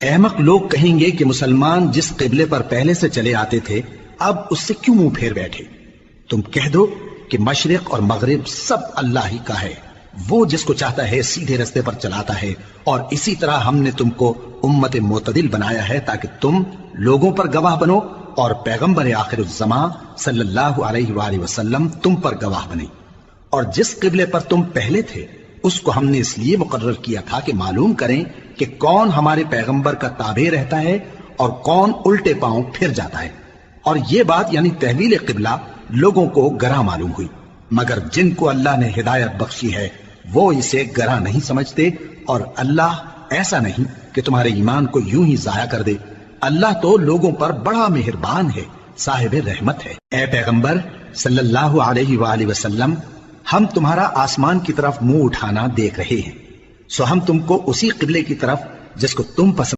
احمق لوگ کہیں گے کہ مسلمان جس قبلے پر پہلے سے چلے آتے تھے اب اس سے کیوں منہ پھیر بیٹھے؟ تم کہہ دو کہ مشرق اور مغرب سب اللہ ہی کا ہے، وہ جس کو چاہتا ہے سیدھے رستے پر چلاتا ہے، اور اسی طرح ہم نے تم کو امت معتدل بنایا ہے تاکہ تم لوگوں پر گواہ بنو اور پیغمبر آخر الزمان صلی اللہ علیہ وآلہ وسلم تم پر گواہ بنے۔ اور جس قبلے پر تم پہلے تھے اس کو ہم نے اس لیے مقرر کیا تھا کہ معلوم کریں کہ کون ہمارے پیغمبر کا تابع رہتا ہے اور کون الٹے پاؤں پھر جاتا ہے۔ اور یہ بات یعنی تحویل قبلہ لوگوں کو گراں معلوم ہوئی، مگر جن کو اللہ نے ہدایت بخشی ہے وہ اسے گراں نہیں سمجھتے، اور اللہ ایسا نہیں کہ تمہارے ایمان کو یوں ہی ضائع کر دے۔ اللہ تو لوگوں پر بڑا مہربان ہے، صاحب رحمت ہے۔ اے پیغمبر صلی اللہ علیہ وآلہ وسلم، ہم تمہارا آسمان کی طرف منہ اٹھانا دیکھ رہے ہیں، سو ہم تم کو اسی قبلے کی طرف جس کو تم پسند